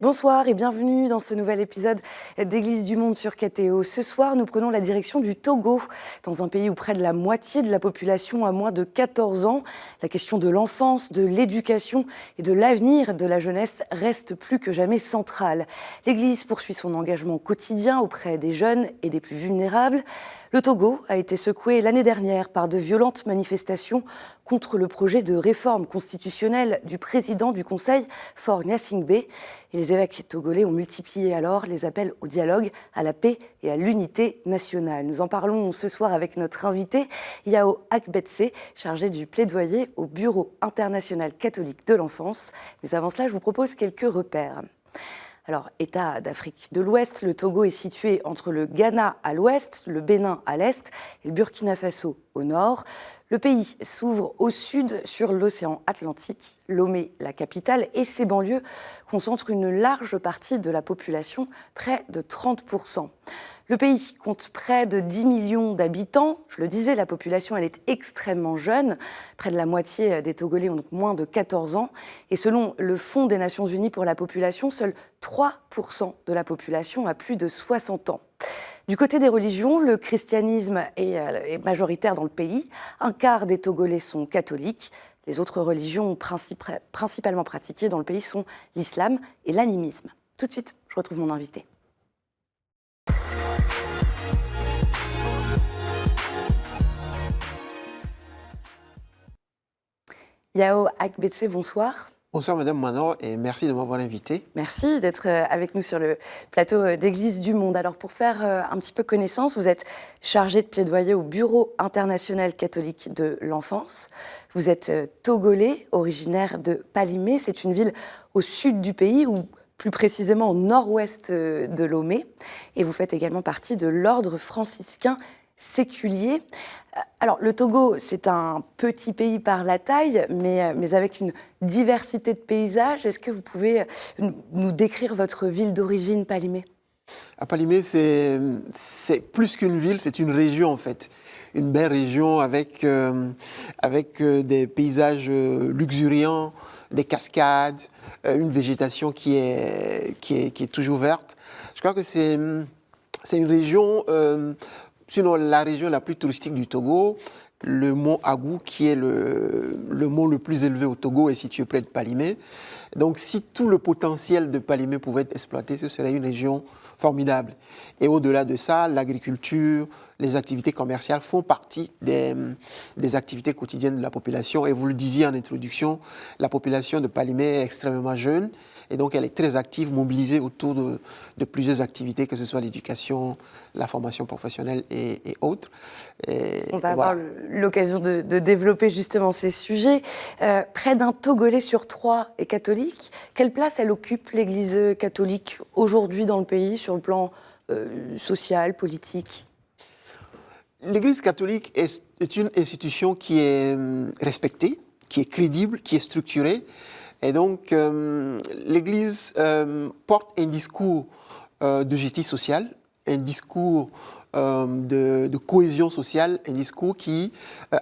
Bonsoir et bienvenue dans ce nouvel épisode d'Église du Monde sur KTO. Ce soir, nous prenons la direction du Togo, dans un pays où près de la moitié de la population a moins de 14 ans. La question de l'enfance, de l'éducation et de l'avenir de la jeunesse reste plus que jamais centrale. L'Église poursuit son engagement quotidien auprès des jeunes et des plus vulnérables. Le Togo a été secoué l'année dernière par de violentes manifestations contre le projet de réforme constitutionnelle du président du Conseil, Faure Gnassingbé. Et les évêques togolais ont multiplié alors les appels au dialogue, à la paix et à l'unité nationale. Nous en parlons ce soir avec notre invité, Yao Akbetse, chargé du plaidoyer au Bureau international catholique de l'enfance. Mais avant cela, je vous propose quelques repères. Alors, État d'Afrique de l'Ouest, le Togo est situé entre le Ghana à l'ouest, le Bénin à l'est et le Burkina Faso au nord. Le pays s'ouvre au sud sur l'océan Atlantique. Lomé, la capitale, et ses banlieues concentrent une large partie de la population, près de 30%. Le pays compte près de 10 millions d'habitants. Je le disais, la population elle est extrêmement jeune. Près de la moitié des Togolais ont donc moins de 14 ans. Et selon le Fonds des Nations Unies pour la population, seuls 3% de la population a plus de 60 ans. Du côté des religions, le christianisme est majoritaire dans le pays. Un quart des Togolais sont catholiques. Les autres religions principalement pratiquées dans le pays sont l'islam et l'animisme. Tout de suite, je retrouve mon invité. Yao Akbetse, bonsoir. Bonsoir Madame Manor et merci de m'avoir invité. Merci d'être avec nous sur le plateau d'Église du Monde. Alors pour faire un petit peu connaissance, vous êtes chargé de plaidoyer au Bureau international catholique de l'enfance. Vous êtes togolais, originaire de Palimé. C'est une ville au sud du pays, ou plus précisément au nord-ouest de Lomé. Et vous faites également partie de l'ordre franciscain séculier. Alors, le Togo, c'est un petit pays par la taille, mais avec une diversité de paysages. Est-ce que vous pouvez nous décrire votre ville d'origine, Palimé ? À Palimé, c'est plus qu'une ville, c'est une région en fait. Une belle région avec des paysages luxuriants, des cascades, une végétation qui est toujours verte. Je crois que c'est une région... Sinon, la région la plus touristique du Togo, le mont Agou, qui est le mont le plus élevé au Togo, est situé près de Palimé. Donc, si tout le potentiel de Palimé pouvait être exploité, ce serait une région formidable. Et au-delà de ça, l'agriculture, les activités commerciales font partie des activités quotidiennes de la population. Et vous le disiez en introduction, la population de Palimé est extrêmement jeune. Et donc, elle est très active, mobilisée autour de plusieurs activités, que ce soit l'éducation, la formation professionnelle et autres. On va avoir l'occasion de développer justement ces sujets. Près d'un Togolais sur 3 est catholique. Quelle place elle occupe l'Église catholique aujourd'hui dans le pays, sur le plan social, politique ? L'Église catholique est une institution qui est respectée, qui est crédible, qui est structurée. Et donc, l'Église porte un discours de justice sociale, un discours de cohésion sociale, un discours qui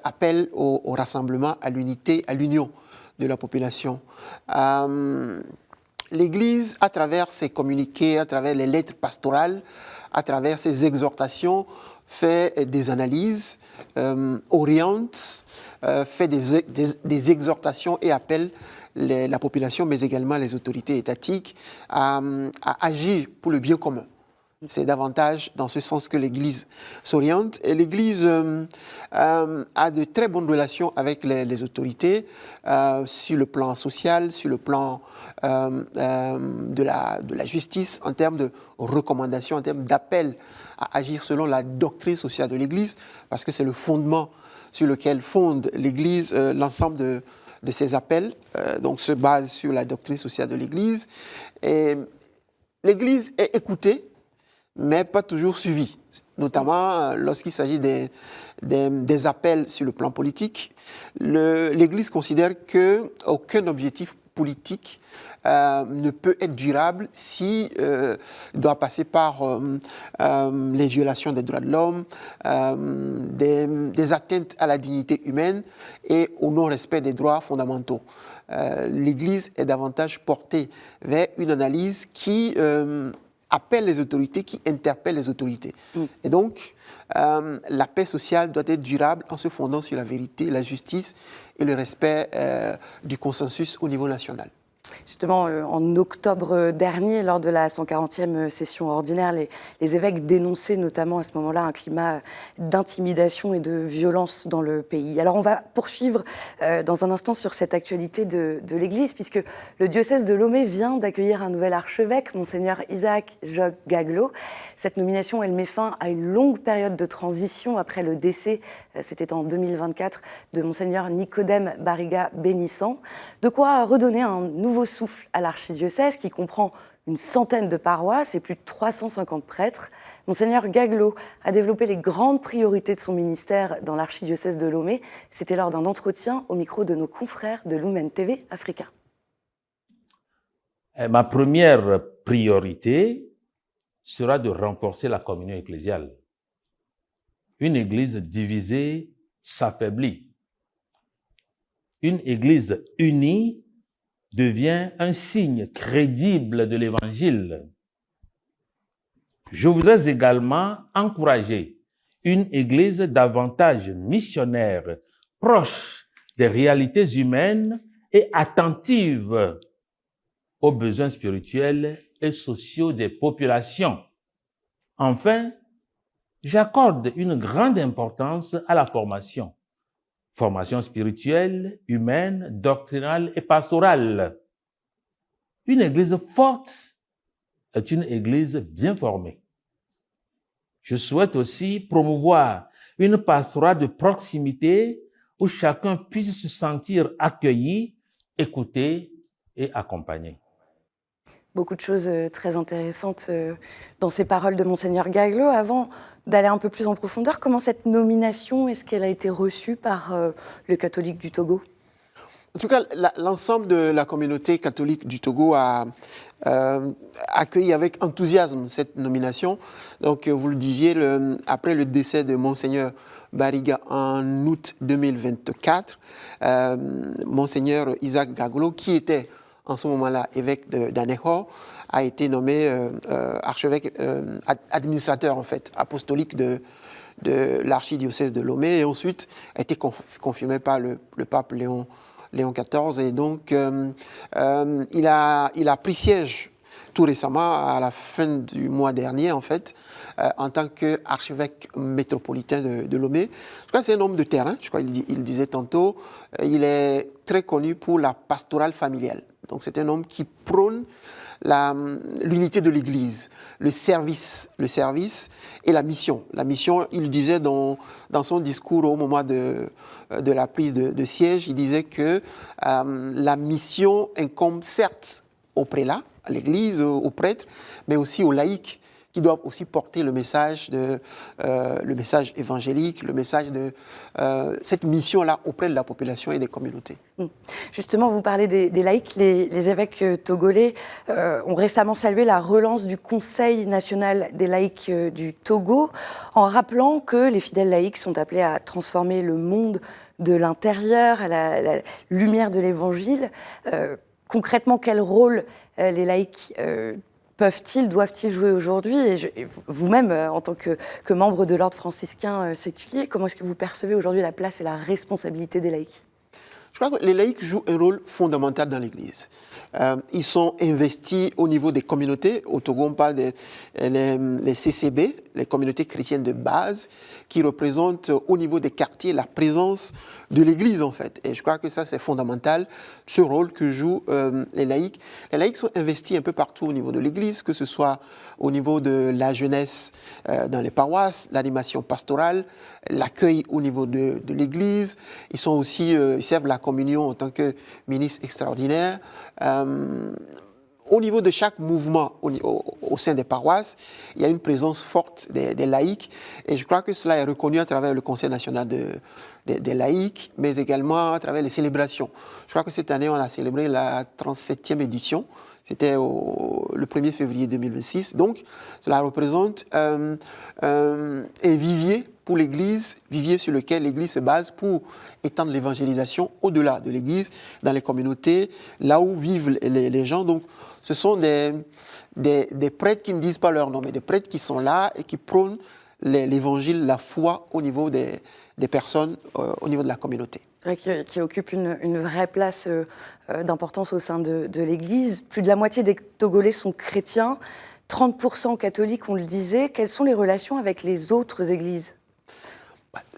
appelle au rassemblement, à l'unité, à l'union de la population. L'Église, à travers ses communiqués, à travers les lettres pastorales, à travers ses exhortations, fait des analyses, oriente, fait des exhortations et appelle la population, mais également les autorités étatiques, à agir pour le bien commun. C'est davantage dans ce sens que l'Église s'oriente. Et l'Église a de très bonnes relations avec les autorités sur le plan social, sur le plan de la justice, en termes de recommandations, en termes d'appel à agir selon la doctrine sociale de l'Église, parce que c'est le fondement sur lequel fonde l'Église, l'ensemble de ses appels, donc se base sur la doctrine sociale de l'Église. Et l'Église est écoutée, mais pas toujours suivie, notamment lorsqu'il s'agit des appels sur le plan politique. L'Église considère qu'aucun objectif politique ne peut être durable si doit passer par les violations des droits de l'homme, des atteintes à la dignité humaine et au non-respect des droits fondamentaux. l'Église est davantage portée vers une analyse qui appelle les autorités, qui interpelle les autorités. Et donc, la paix sociale doit être durable en se fondant sur la vérité, la justice et le respect du consensus au niveau national. Justement, en octobre dernier, lors de la 140e session ordinaire, les évêques dénonçaient notamment à ce moment-là un climat d'intimidation et de violence dans le pays. Alors on va poursuivre dans un instant sur cette actualité de l'Église, puisque le diocèse de Lomé vient d'accueillir un nouvel archevêque, Monseigneur Isaac Jogues Gaglo. Cette nomination, elle met fin à une longue période de transition après le décès, c'était en 2024, de Monseigneur Nicodème Barriga Bénissant. De quoi redonner un nouveau souffle à l'archidiocèse qui comprend une centaine de paroisses et plus de 350 prêtres. Monseigneur Gaglo a développé les grandes priorités de son ministère dans l'archidiocèse de Lomé. C'était lors d'un entretien au micro de nos confrères de Lumen TV Africa. Ma première priorité sera de renforcer la communion ecclésiale. Une église divisée s'affaiblit. Une église unie devient un signe crédible de l'Évangile. Je voudrais également encourager une église davantage missionnaire, proche des réalités humaines et attentive aux besoins spirituels et sociaux des populations. Enfin, j'accorde une grande importance à la formation. Formation spirituelle, humaine, doctrinale et pastorale. Une église forte est une église bien formée. Je souhaite aussi promouvoir une pastorale de proximité où chacun puisse se sentir accueilli, écouté et accompagné. Beaucoup de choses très intéressantes dans ces paroles de Monseigneur Gaglo. Avant d'aller un peu plus en profondeur, comment cette nomination, est-ce qu'elle a été reçue par le catholique du Togo ? En tout cas, l'ensemble de la communauté catholique du Togo a accueilli avec enthousiasme cette nomination. Donc, vous le disiez, après le décès de Monseigneur Barriga en août 2024, Monseigneur Isaac Gaglo, qui était en ce moment-là évêque d'Anéhor, a été nommé archevêque administrateur en fait, apostolique de l'archidiocèse de Lomé, et ensuite a été confirmé par le pape Léon XIV. Et donc, il a pris siège tout récemment, à la fin du mois dernier, en fait, en tant qu'archevêque métropolitain de Lomé. Je crois que c'est un homme de terrain, je crois qu'il disait tantôt. Il est très connu pour la pastorale familiale. Donc, c'est un homme qui prône l'unité de l'Église, le service et la mission. La mission, il disait dans son discours au moment de la prise de siège, il disait que la mission incombe certes aux prélats, à l'Église, aux prêtres, mais aussi aux laïcs, qui doivent aussi porter le message évangélique, le message de cette mission-là auprès de la population et des communautés. Justement, vous parlez des laïcs. Les évêques togolais ont récemment salué la relance du Conseil national des laïcs du Togo, en rappelant que les fidèles laïcs sont appelés à transformer le monde de l'intérieur à la lumière de l'Évangile. Concrètement, quel rôle les laïcs peuvent-ils, doivent-ils jouer aujourd'hui ? Et vous-même, en tant que membre de l'ordre franciscain séculier, comment est-ce que vous percevez aujourd'hui la place et la responsabilité des laïcs ? Je crois que les laïcs jouent un rôle fondamental dans l'Église. Ils sont investis au niveau des communautés. Au Togo, on parle des CCB, les communautés chrétiennes de base, qui représentent au niveau des quartiers la présence de l'Église, en fait. Et je crois que ça, c'est fondamental, ce rôle que jouent les laïcs. Les laïcs sont investis un peu partout au niveau de l'Église, que ce soit au niveau de la jeunesse dans les paroisses, l'animation pastorale, l'accueil au niveau de l'Église. Ils sont aussi, ils servent la communion en tant que ministre extraordinaire. Au niveau de chaque mouvement au sein des paroisses, il y a une présence forte des laïcs, et je crois que cela est reconnu à travers le Conseil national des laïcs, mais également à travers les célébrations. Je crois que cette année, on a célébré la 37e édition. C'était le 1er février 2026. Donc, cela représente un vivier pour l'Église, vivier sur lequel l'Église se base pour étendre l'évangélisation au-delà de l'Église, dans les communautés, là où vivent les gens. Donc, ce sont des prêtres qui ne disent pas leur nom, mais des prêtres qui sont là et qui prônent l'évangile, la foi au niveau des personnes, au niveau de la communauté. Qui occupe une vraie place d'importance au sein de l'Église. Plus de la moitié des Togolais sont chrétiens, 30% catholiques, on le disait. Quelles sont les relations avec les autres églises ?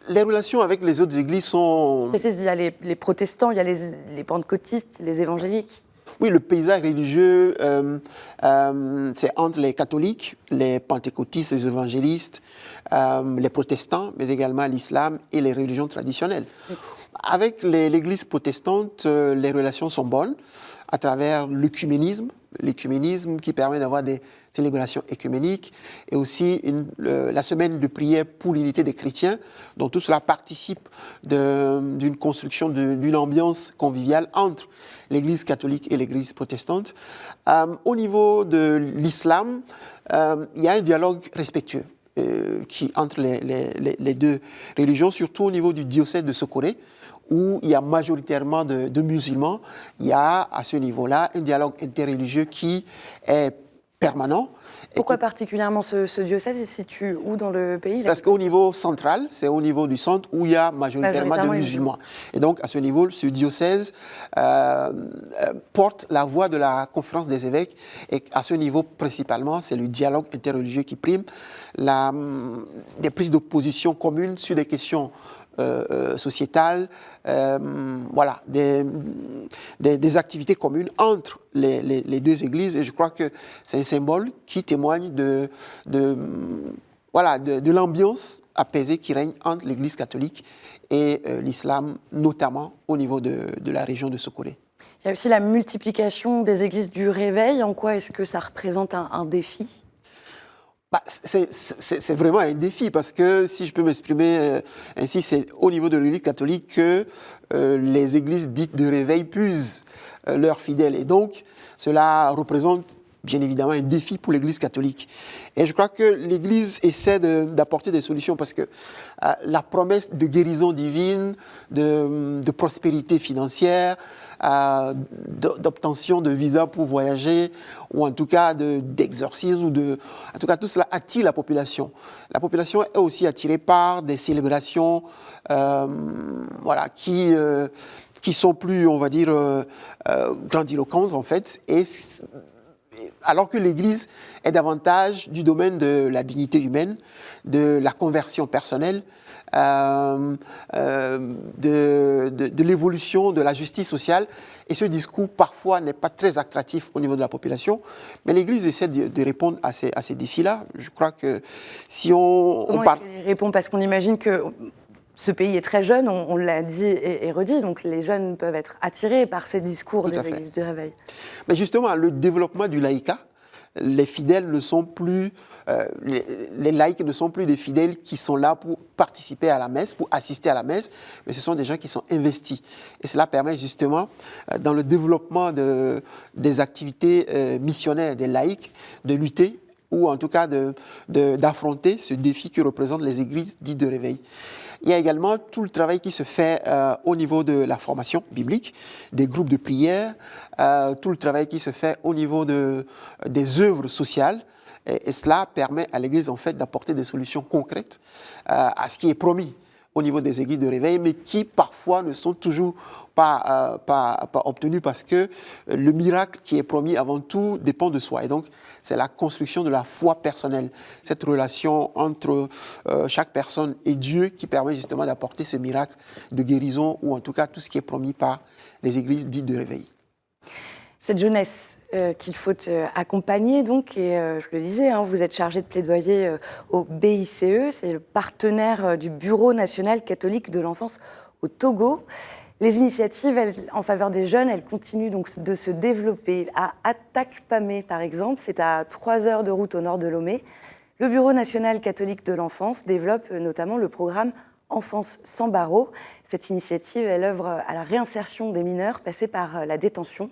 Les relations avec les autres églises sont... Il y a les protestants, il y a les pentecôtistes, les évangéliques. Oui, le paysage religieux, c'est entre les catholiques, les pentecôtistes, les évangélistes, les protestants, mais également l'islam et les religions traditionnelles. Oui. Avec l'Église protestante, les relations sont bonnes à travers l'œcuménisme qui permet d'avoir des célébrations écuméniques et aussi la semaine de prière pour l'unité des chrétiens, dont tout cela participe d'une construction, d'une ambiance conviviale entre l'Église catholique et l'Église protestante. Au niveau de l'islam, il y a un dialogue respectueux entre les deux religions, surtout au niveau du diocèse de Sokoré, où il y a majoritairement de musulmans. Il y a à ce niveau-là un dialogue interreligieux qui est permanent. Pourquoi particulièrement ce diocèse se situe où dans le pays? Parce qu'au niveau central, c'est au niveau du centre où il y a majoritairement de musulmans. Et donc, à ce niveau, ce diocèse porte la voix de la conférence des évêques. Et à ce niveau, principalement, c'est le dialogue interreligieux qui prime, des prises de position communes sur des questions sociétales, voilà, des activités communes entre les deux églises. Et je crois que c'est un symbole qui témoigne de l'ambiance apaisée qui règne entre l'Église catholique et l'islam, notamment au niveau de la région de Sokoré. Il y a aussi la multiplication des églises du réveil. En quoi est-ce que ça représente un défi ? C'est vraiment un défi parce que, si je peux m'exprimer ainsi, c'est au niveau de l'Église catholique que les églises dites de réveil puisent leurs fidèles. Et donc, cela représente bien évidemment un défi pour l'Église catholique. Et je crois que l'Église essaie d'apporter des solutions parce que la promesse de guérison divine, de prospérité financière, d'obtention de visa pour voyager, ou en tout cas d'exorcisme, en tout cas tout cela attire la population. La population est aussi attirée par des célébrations voilà, qui sont plus, on va dire, grandiloquentes en fait, alors que l'Église est davantage du domaine de la dignité humaine, de la conversion personnelle, de l'évolution de la justice sociale. Et ce discours, parfois, n'est pas très attractif au niveau de la population. Mais l'Église essaie de répondre à ces défis-là. Je crois que si on parle... Comment elle répond ? Parce qu'on imagine que ce pays est très jeune, on l'a dit et redit, donc les jeunes peuvent être attirés par ces discours des églises du réveil. Mais justement, le développement du laïcat, les fidèles ne sont plus, les laïcs ne sont plus des fidèles qui sont là pour participer à la messe, pour assister à la messe, mais ce sont des gens qui sont investis. Et cela permet justement, dans le développement des activités missionnaires des laïcs, de lutter, ou en tout cas d'affronter ce défi que représentent les églises dites de réveil. Il y a également tout le travail qui se fait au niveau de la formation biblique, des groupes de prière, tout le travail qui se fait au niveau des œuvres sociales. Et cela permet à l'Église en fait d'apporter des solutions concrètes à ce qui est promis au niveau des églises de réveil, mais qui parfois ne sont toujours pas obtenus parce que le miracle qui est promis avant tout dépend de soi. Et donc, c'est la construction de la foi personnelle, cette relation entre chaque personne et Dieu qui permet justement d'apporter ce miracle de guérison ou en tout cas tout ce qui est promis par les églises dites de réveil. Cette jeunesse qu'il faut accompagner, donc, et je le disais, vous êtes chargé de plaidoyer au BICE, c'est le partenaire du Bureau national catholique de l'enfance au Togo. Les initiatives en faveur des jeunes, elles continuent donc de se développer. À Atakpamé, par exemple, c'est à 3 heures de route au nord de Lomé. Le Bureau national catholique de l'enfance développe notamment le programme Enfance sans barreaux. Cette initiative, elle œuvre à la réinsertion des mineurs passés par la détention.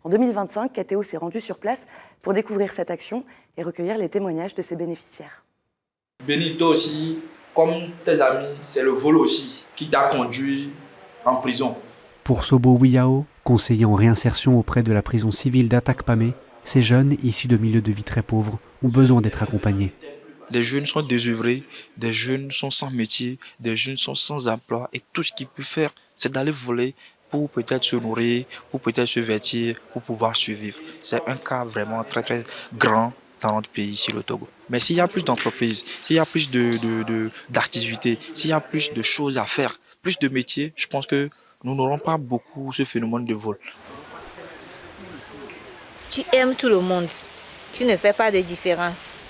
En 2025, KTO s'est rendu sur place pour découvrir cette action et recueillir les témoignages de ses bénéficiaires. Benito aussi, comme tes amis, c'est le vol aussi qui t'a conduit en prison. Pour Sobo Wiyao, conseiller en réinsertion auprès de la prison civile d'Atakpamé, ces jeunes, issus de milieux de vie très pauvres, ont besoin d'être accompagnés. Des jeunes sont désœuvrés, des jeunes sont sans métier, des jeunes sont sans emploi et tout ce qu'ils peuvent faire, c'est d'aller voler pour peut-être se nourrir, pour peut-être se vêtir, pour pouvoir survivre. C'est un cas vraiment très très grand dans notre pays, ici le Togo. Mais s'il y a plus d'entreprises, s'il y a plus d'activités, s'il y a plus de choses à faire, plus de métiers, je pense que nous n'aurons pas beaucoup ce phénomène de vol. Tu aimes tout le monde, tu ne fais pas de différence.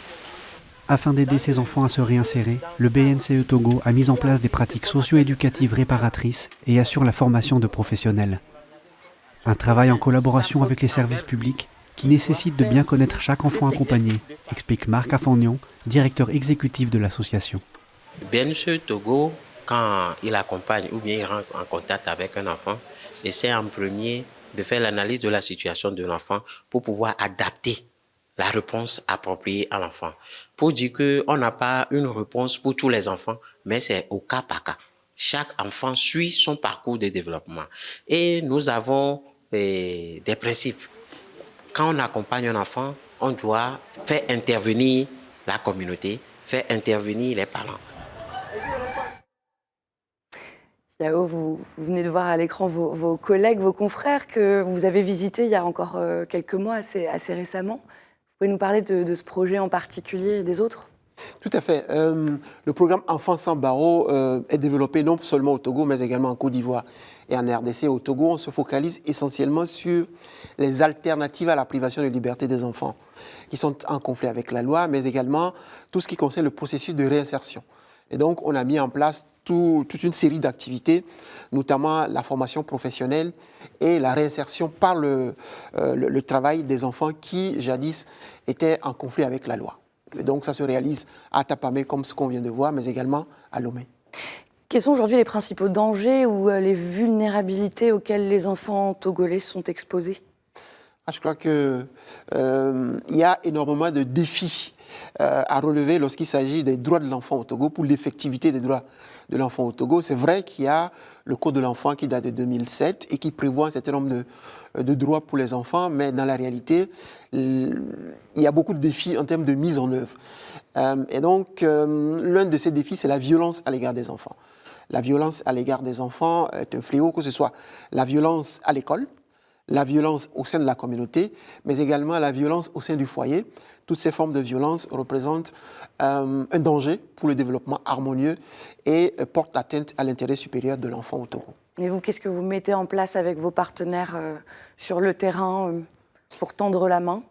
Afin d'aider ces enfants à se réinsérer, le BNCE Togo a mis en place des pratiques socio-éducatives réparatrices et assure la formation de professionnels. Un travail en collaboration avec les services publics qui nécessite de bien connaître chaque enfant accompagné, explique Marc Afognon, directeur exécutif de l'association. Le BNCE Togo, quand il accompagne ou bien il rentre en contact avec un enfant, essaie en premier de faire l'analyse de la situation de l'enfant pour pouvoir adapter la réponse appropriée à l'enfant. Pour dire qu'on n'a pas une réponse pour tous les enfants, mais c'est au cas par cas. Chaque enfant suit son parcours de développement. Et nous avons des principes. Quand on accompagne un enfant, on doit faire intervenir la communauté, faire intervenir les parents. Yao, vous venez de voir à l'écran vos collègues, vos confrères que vous avez visités il y a encore quelques mois, assez récemment. Vous pouvez nous parler de ce projet en particulier et des autres ? Tout à fait. Le programme Enfants sans barreaux est développé non seulement au Togo, mais également en Côte d'Ivoire et en RDC. Au Togo, on se focalise essentiellement sur les alternatives à la privation de liberté des enfants, qui sont en conflit avec la loi, mais également tout ce qui concerne le processus de réinsertion. Et donc, on a mis en place toute une série d'activités, notamment la formation professionnelle et la réinsertion par le travail des enfants qui, jadis, étaient en conflit avec la loi. Et donc, ça se réalise à Tapamé, comme ce qu'on vient de voir, mais également à Lomé. Quels sont aujourd'hui les principaux dangers ou les vulnérabilités auxquelles les enfants togolais sont exposés ? Je crois qu'il y a énormément de défis à relever lorsqu'il s'agit des droits de l'enfant au Togo, pour l'effectivité des droits de l'enfant au Togo. C'est vrai qu'il y a le Code de l'enfant qui date de 2007 et qui prévoit un certain nombre de droits pour les enfants, mais dans la réalité, il y a beaucoup de défis en termes de mise en œuvre. Et donc, l'un de ces défis, c'est la violence à l'égard des enfants. La violence à l'égard des enfants est un fléau, que ce soit la violence à l'école, la violence au sein de la communauté, mais également la violence au sein du foyer. Toutes ces formes de violence représentent un danger pour le développement harmonieux et portent atteinte à l'intérêt supérieur de l'enfant au Togo. Et vous, qu'est-ce que vous mettez en place avec vos partenaires sur le terrain pour tendre la main ?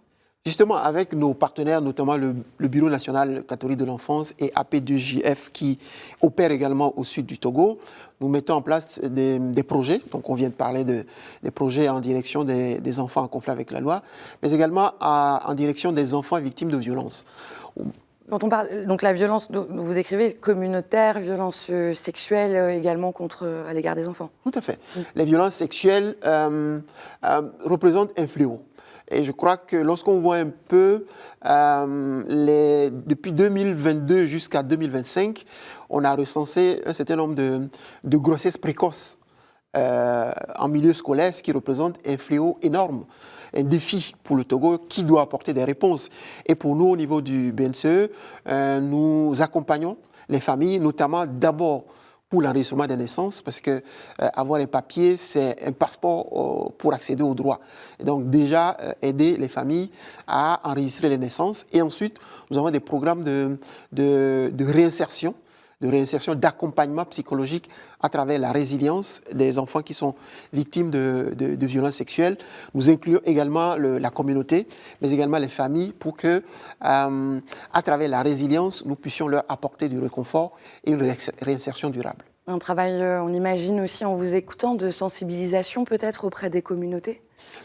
Justement, avec nos partenaires, notamment le Bureau national catholique de l'enfance et AP2JF qui opère également au sud du Togo, nous mettons en place des projets. Donc, on vient de parler des projets en direction des enfants en conflit avec la loi, mais également en direction des enfants victimes de violences. Quand on parle, donc la violence, vous décrivez communautaire, violence sexuelle également à l'égard des enfants. Tout à fait. Les violences sexuelles représentent un fléau. Et je crois que lorsqu'on voit un peu, depuis 2022 jusqu'à 2025, on a recensé un certain nombre de grossesses précoces en milieu scolaire, ce qui représente un fléau énorme, un défi pour le Togo qui doit apporter des réponses. Et pour nous, au niveau du BNCE, nous accompagnons les familles, notamment d'abord pour l'enregistrement des naissances, parce que avoir les papiers, c'est un passeport pour accéder aux droits. Et donc déjà, aider les familles à enregistrer les naissances. Et ensuite, nous avons des programmes de réinsertion, d'accompagnement psychologique à travers la résilience des enfants qui sont victimes de violences sexuelles. Nous incluons également la communauté, mais également les familles pour que, à travers la résilience, nous puissions leur apporter du réconfort et une réinsertion durable. Un travail, on imagine aussi en vous écoutant, de sensibilisation peut-être auprès des communautés ?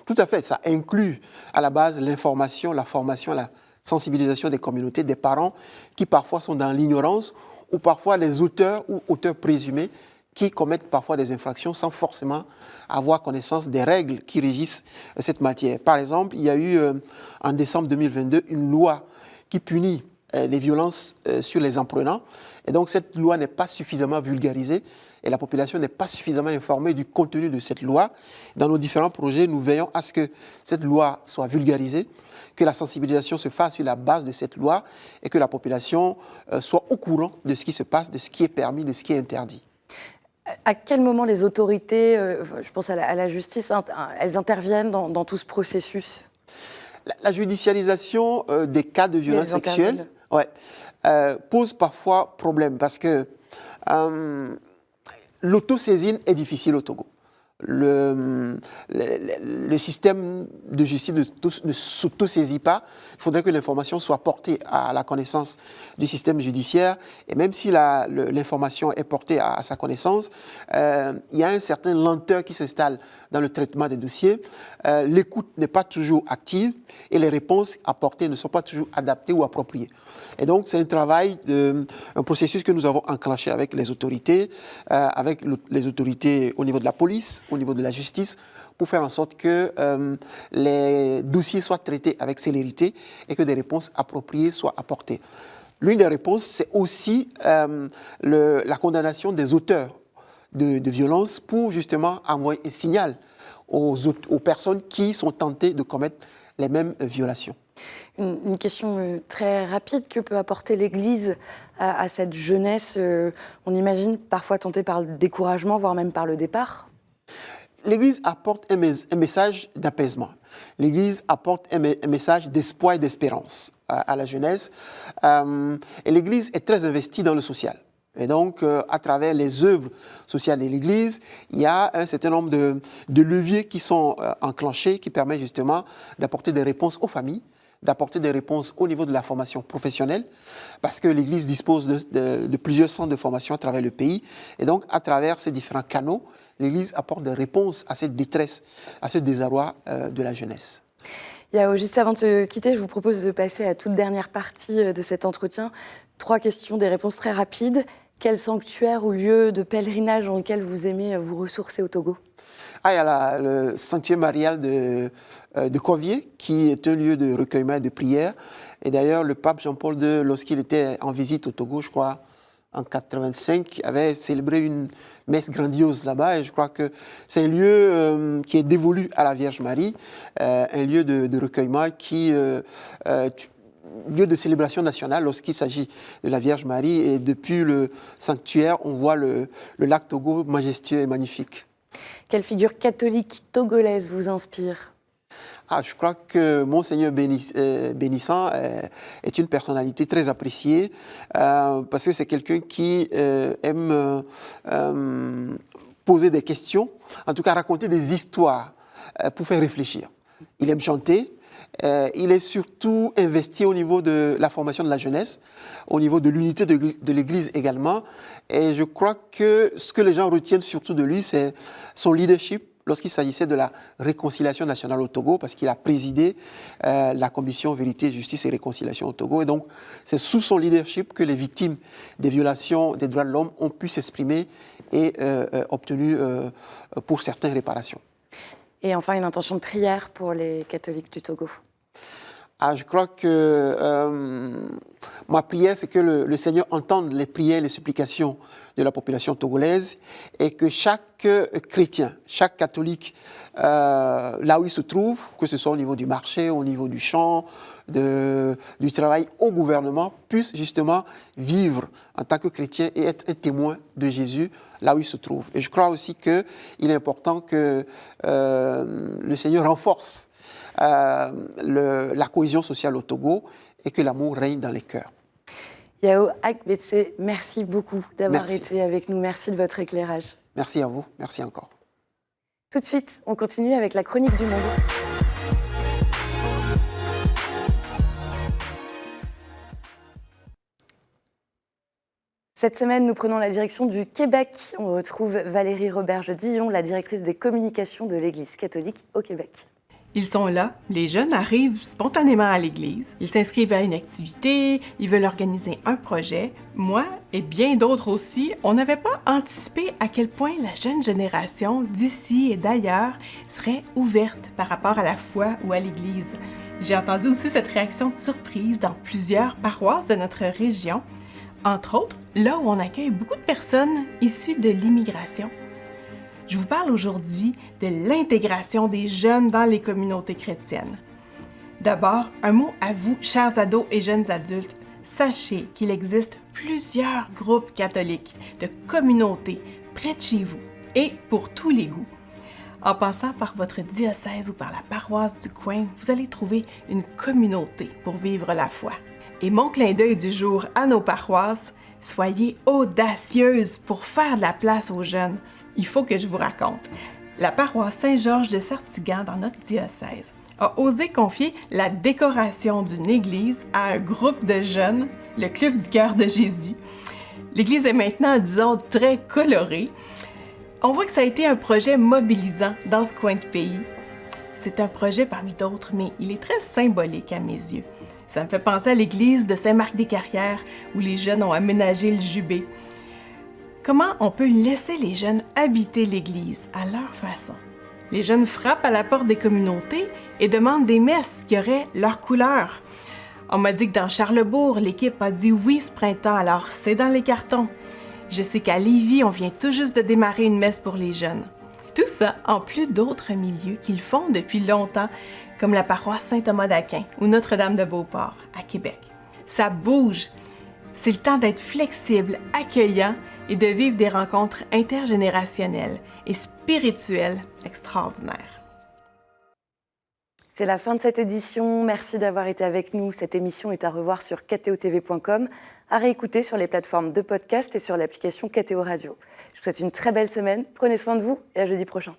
Tout à fait, ça inclut à la base l'information, la formation, la sensibilisation des communautés, des parents qui parfois sont dans l'ignorance ou parfois les auteurs ou auteurs présumés qui commettent parfois des infractions sans forcément avoir connaissance des règles qui régissent cette matière. Par exemple, il y a eu en décembre 2022 une loi qui punit les violences sur les apprenants. Et donc cette loi n'est pas suffisamment vulgarisée et la population n'est pas suffisamment informée du contenu de cette loi. Dans nos différents projets, nous veillons à ce que cette loi soit vulgarisée, que la sensibilisation se fasse sur la base de cette loi et que la population soit au courant de ce qui se passe, de ce qui est permis, de ce qui est interdit. À quel moment les autorités, je pense à la justice, elles interviennent dans tout ce processus? La judicialisation des cas de violence sexuelle pose parfois problème parce que l'autosaisine est difficile au Togo. Le système de justice ne s'autosaisit pas. Il faudrait que l'information soit portée à la connaissance du système judiciaire. Et même si l'information est portée à sa connaissance, il y a une certaine lenteur qui s'installe dans le traitement des dossiers. L'écoute n'est pas toujours active et les réponses apportées ne sont pas toujours adaptées ou appropriées. Et donc, c'est un travail, un processus que nous avons enclenché avec les autorités au niveau de la police, au niveau de la justice, pour faire en sorte que les dossiers soient traités avec célérité et que des réponses appropriées soient apportées. L'une des réponses, c'est aussi la condamnation des auteurs de violences pour justement envoyer un signal aux personnes qui sont tentées de commettre les mêmes violations. Une question très rapide, que peut apporter l'Église à cette jeunesse, on imagine parfois tentée par le découragement, voire même par le départ? L'Église apporte un message d'apaisement. L'Église apporte un message d'espoir et d'espérance à la jeunesse. Et l'Église est très investie dans le social. Et donc, à travers les œuvres sociales de l'Église, il y a un certain nombre de leviers qui sont enclenchés, qui permettent justement d'apporter des réponses aux familles, d'apporter des réponses au niveau de la formation professionnelle, parce que l'Église dispose de plusieurs centres de formation à travers le pays. Et donc, à travers ces différents canaux, l'Église apporte des réponses à cette détresse, à ce désarroi de la jeunesse. Juste avant de se quitter, je vous propose de passer à la toute dernière partie de cet entretien. 3 questions, des réponses très rapides. Quel sanctuaire ou lieu de pèlerinage dans lequel vous aimez vous ressourcer au Togo? Il y a le sanctuaire marial de Corvier, qui est un lieu de recueillement et de prière. Et d'ailleurs, le pape Jean-Paul II, lorsqu'il était en visite au Togo, je crois, en 1985, avait célébré une messe grandiose là-bas. Et je crois que c'est un lieu qui est dévolu à la Vierge Marie, un lieu de recueillement lieu de célébration nationale lorsqu'il s'agit de la Vierge Marie. Et depuis le sanctuaire, on voit le lac Togo majestueux et magnifique. Quelle figure catholique togolaise vous inspire? Je crois que Monseigneur Bénissant est une personnalité très appréciée parce que c'est quelqu'un qui aime poser des questions, en tout cas raconter des histoires pour faire réfléchir. Il aime chanter. Il est surtout investi au niveau de la formation de la jeunesse, au niveau de l'unité de l'Église également. Et je crois que ce que les gens retiennent surtout de lui, c'est son leadership lorsqu'il s'agissait de la réconciliation nationale au Togo, parce qu'il a présidé la commission Vérité, Justice et Réconciliation au Togo. Et donc, c'est sous son leadership que les victimes des violations des droits de l'homme ont pu s'exprimer et obtenu pour certaines réparations. Et enfin, une intention de prière pour les catholiques du Togo. Je crois que ma prière, c'est que le Seigneur entende les prières et les supplications de la population togolaise et que chaque chrétien, chaque catholique, là où il se trouve, que ce soit au niveau du marché, au niveau du champ, du travail, au gouvernement, puisse justement vivre en tant que chrétien et être un témoin de Jésus là où il se trouve. Et je crois aussi qu'il est important que le Seigneur renforce la cohésion sociale au Togo et que l'amour règne dans les cœurs. Yao Akbetse, merci beaucoup d'avoir été avec nous. Merci de votre éclairage. Merci à vous. Merci encore. Tout de suite, on continue avec la chronique du monde. Cette semaine, nous prenons la direction du Québec. On retrouve Valérie Roberge-Dillon, la directrice des communications de l'Église catholique au Québec. Ils sont là, les jeunes arrivent spontanément à l'église, ils s'inscrivent à une activité, ils veulent organiser un projet. Moi et bien d'autres aussi, on n'avait pas anticipé à quel point la jeune génération d'ici et d'ailleurs serait ouverte par rapport à la foi ou à l'église. J'ai entendu aussi cette réaction de surprise dans plusieurs paroisses de notre région, entre autres là où on accueille beaucoup de personnes issues de l'immigration. Je vous parle aujourd'hui de l'intégration des jeunes dans les communautés chrétiennes. D'abord, un mot à vous, chers ados et jeunes adultes. Sachez qu'il existe plusieurs groupes catholiques de communautés près de chez vous et pour tous les goûts. En passant par votre diocèse ou par la paroisse du coin, vous allez trouver une communauté pour vivre la foi. Et mon clin d'œil du jour à nos paroisses, soyez audacieuses pour faire de la place aux jeunes. Il faut que je vous raconte. La paroisse Saint-Georges de Sartigan, dans notre diocèse, a osé confier la décoration d'une église à un groupe de jeunes, le Club du Cœur de Jésus. L'église est maintenant, disons, très colorée. On voit que ça a été un projet mobilisant dans ce coin de pays. C'est un projet parmi d'autres, mais il est très symbolique à mes yeux. Ça me fait penser à l'église de Saint-Marc-des-Carrières, où les jeunes ont aménagé le jubé. Comment on peut laisser les jeunes habiter l'Église à leur façon? Les jeunes frappent à la porte des communautés et demandent des messes qui auraient leur couleur. On m'a dit que dans Charlesbourg, l'équipe a dit oui ce printemps, alors c'est dans les cartons. Je sais qu'à Lévis, on vient tout juste de démarrer une messe pour les jeunes. Tout ça en plus d'autres milieux qu'ils font depuis longtemps, comme la paroisse Saint-Thomas d'Aquin ou Notre-Dame de Beauport à Québec. Ça bouge. C'est le temps d'être flexible, accueillant et de vivre des rencontres intergénérationnelles et spirituelles extraordinaires. C'est la fin de cette édition. Merci d'avoir été avec nous. Cette émission est à revoir sur kto.tv.com, à réécouter sur les plateformes de podcast et sur l'application KTO Radio. Je vous souhaite une très belle semaine. Prenez soin de vous et à jeudi prochain.